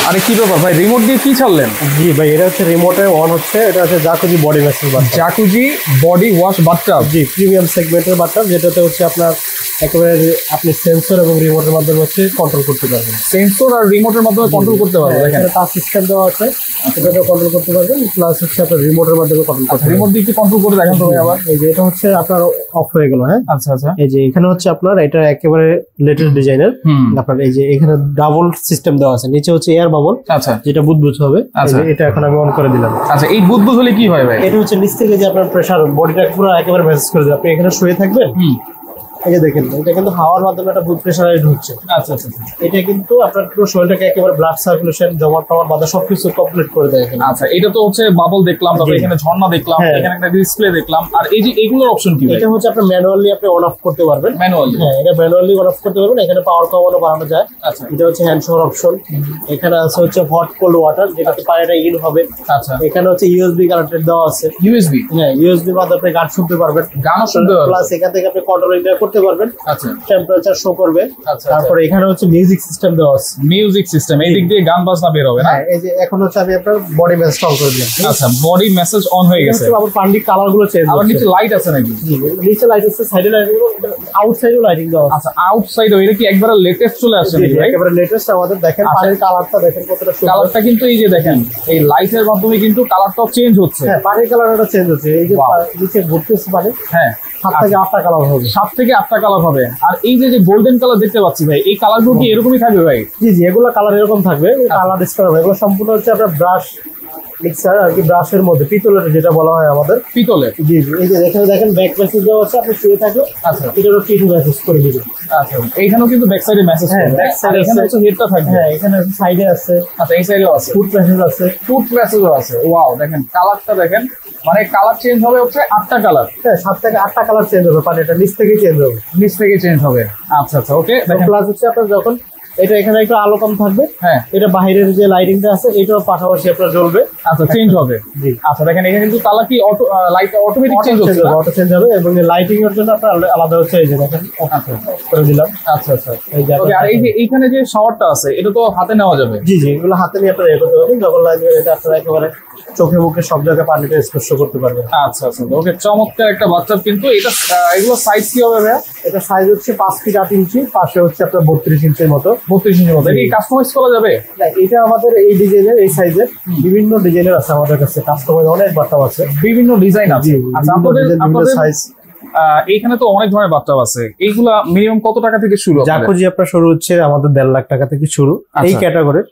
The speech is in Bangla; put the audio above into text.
আরে কি ব্যাপার ভাই, রিমোট দিয়ে কি ছাড়লেন? জি ভাই, এটা হচ্ছে রিমোটে অন হচ্ছে, এটা হচ্ছে Jacuzzi body massage bathtub. Jacuzzi body wash bathtub. জি, প্রিমিয়াম সেগমেন্টের বাথটাব, যেটাতে হচ্ছে আপনার একেবারে আপনি সেন্সর এবং রিমোটের মাধ্যমে হচ্ছে কন্ট্রোল করতে পারবেন। সেন্সর আর রিমোটের মাধ্যমে কন্ট্রোল করতে পারবেন। দেখেন এখানে টাচ সিস্টেম দেওয়া আছে, এটাতে কন্ট্রোল করতে পারবেন, প্লাস হচ্ছে আপনার রিমোটের মাধ্যমে কন্ট্রোল করতে পারবেন। রিমোট দিয়ে কি কন্ট্রোল করে দেখেন তো ভাই আবার। এই যে এটা হচ্ছে আপনার অফ হয়ে গেল। হ্যাঁ, আচ্ছা আচ্ছা। এই যে এখানে হচ্ছে আপনার এটা একেবারে লেটেস্ট ডিজাইনের। আপনার এই যে এখানে ডাবল সিস্টেম দেওয়া আছে, নিচে হচ্ছে এয়ার বাবল, আচ্ছা, যেটা বুদবুদ হবে। আচ্ছা, এটা এখন আমি অন করে দিলাম। আচ্ছা, এই বুদবুদ হলে কি হয় ভাই? এটা হচ্ছে নিচ থেকে যে আপনার প্রেসার বডিটা পুরো একেবারে ম্যাসেজ করে দেবে। আপনি এখানে শুয়ে থাকবেন, এই যে দেখেন, এটা কিন্তু হাওয়ার মাধ্যমে একটা বুথ প্রেসারাইজ হচ্ছে। আচ্ছা আচ্ছা। এটা কিন্তু আপনার পুরো শরীরটাকে একেবারে ব্লাড সার্কুলেশন, জমাট টমাট বাধা সবকিছু কমপ্লিট করে দেয় এখানে। আচ্ছা, এটা তো হচ্ছে বাবল দেখলাম, তারপর এখানে ঝর্ণা দেখলাম, এখানে একটা ডিসপ্লে দেখলাম, আর এই যে এগুলোর অপশন কি? এটা হচ্ছে আপনি ম্যানুয়ালি আপনি অন অফ করতে পারবেন। ম্যানুয়ালি? হ্যাঁ, এটা ম্যানুয়ালি অন অফ করতে পারবেন। এখানে পাওয়ার কমানো বাড়ানো যায়। আচ্ছা, এটা হচ্ছে হ্যান্ড শাওয়ার অপশন। এখানে আছে হচ্ছে হট কোল্ড ওয়াটার, যেটাতে পানিটা ইন হবে। আচ্ছা, এখানে হচ্ছে ইউএসবি কানেক্টেড দেওয়া আছে। ইউএসবি? হ্যাঁ, ইউএসবি মাধ্যমে আপনি গান শুনতে পারবেন, গানও শুনতে পারবেন, প্লাস এখান থেকে আপনি কন্ট্রোল করতে পারবেন। আচ্ছা, টেম্পারেচার শো করবে। আচ্ছা, তারপরে এখানে হচ্ছে মিউজিক সিস্টেম দেওয়া আছে। মিউজিক সিস্টেম, এই দিক দিয়ে গান বাজনা বের হবে না? হ্যাঁ, এই যে এখন হচ্ছে আমি আপনার বডি মেসেজ অন করে দিলাম। আচ্ছা, বডি মেসেজ অন হয়ে গেছে। আবার পান্ডিক কালার গুলো চেঞ্জ, আবার নিচে লাইট আছে নাকি? নিচে লাইট আছে, সাইডে লাইট, আউটসাইডে লাইটিং দেওয়া আছে। আচ্ছা, আউটসাইড এটা কি একবারে লেটেস্ট চলে আসছে নাকি ভাই? একেবারে লেটেস্ট আমাদের। দেখেন পানির কালারটা দেখেন কতটা সুন্দর। কালারটা কিন্তু এই যে দেখেন, এই লাইটের মাধ্যমে কিন্তু কালারটাও চেঞ্জ হচ্ছে। হ্যাঁ, পানির কালারটা চেঞ্জ হচ্ছে। এই যে নিচে ঘুরতেছে পানি, হ্যাঁ, 7 থেকে 8টা কালার হবে। 7 থেকে 8টা কালার হবে। আর এই যে গোল্ডেন কালার দেখতে পাচ্ছি ভাই, এই কালারগুলো কি এরকমই থাকবে ভাই? জি জি, এগুলো কালার এরকম থাকবে, কালার ডিসকালার হবে। এগুলো সম্পূর্ণ হচ্ছে আপনার ব্রাশ মিক্সার আর কি, ব্রাশের মধ্যে পিতলের যেটা বলা হয় আমাদের, পিতলের। জি জি। এই যে এখানে দেখেন ব্যাক মেসেজ দেওয়া আছে, আপনি শুয়ে থাকলে আচ্ছা, এটারও টিটু মেসেজ করে দিবেন। আচ্ছা, এইখানেও কিন্তু ব্যাক সাইডে মেসেজ হ্যাঁ, করবে। ব্যাক সাইডে এখানে হচ্ছে হেডটা থাকবে। হ্যাঁ, এখানে সাইডে আছে। আচ্ছা, এই সাইডেও আছে ফুড মেসেজ আছে। ফুট মেসেজও আছে। ওয়াও, দেখেন কালারটা দেখেন, মানে কালার চেঞ্জ হবে হচ্ছে 8টা কালার। হ্যাঁ, 7 থেকে 8টা কালার চেঞ্জ হবে, পানিটা নিচ থেকে চেঞ্জ হবে। নিচ থেকে চেঞ্জ হবে। আচ্ছা আচ্ছা, ওকে। প্লাস হচ্ছে আপনার যখন এটা এখানে একটু আলো কম থাকবে, হ্যাঁ, এটা বাইরের যে লাইটিংটা আছে এটাও পাশাপাশি আপনার জ্বলবে। আচ্ছা, চেঞ্জ হবে। জি। আচ্ছা, দেখেন এখানে কিন্তু কালার কি অটো লাইট অটোমেটিক চেঞ্জ হচ্ছে, অটো চেঞ্জ হবে, এবং লাইটিং এর জন্য আপনার আলাদা হচ্ছে এই যে দেখেন আচ্ছা করে দিলাম। আচ্ছা আচ্ছা, এই যে ওকে। আর এই যে এইখানে যে শাওয়ারটা আছে, এটা তো হাতে নেওয়া যাবে? জি জি, এগুলো হাতে নিয়ে আপনারা করতে পারবেন। যখন লাগবে এটা আপনারা একেবারে চোখে মুখে সব জায়গায় পানিটা স্পর্শ করতে পারবেন। আচ্ছা আচ্ছা, ওকে। চমৎকার একটা বাচ্চা। কিন্তু এটা এগুলো সাইজ কি হবে ভাইয়া? এটা সাইজ হচ্ছে 5 ফিট 8 ইঞ্চি, পাশে হচ্ছে আপনার 32 ইঞ্চির মতো। 32 ইঞ্চির মতো। এটা কি কাস্টমাইজ করা যাবে? এটা আমাদের এই ডিজাইনের, এই সাইজের বিভিন্ন ডিজাইনের আছে আমাদের কাছে, কাস্টমাইজ অনেক বাচ্চা আছে, বিভিন্ন ডিজাইন আছে। আচ্ছা, আপনাদের সাইজ। এইখানে তো অনেক ধরনের বাচ্চা আছে, এইগুলা মিনিমাম কত টাকা থেকে শুরু? জাকুজি আপনার শুরু হচ্ছে আমাদের 1.5 লাখ টাকা থেকে শুরু এই ক্যাটাগরির।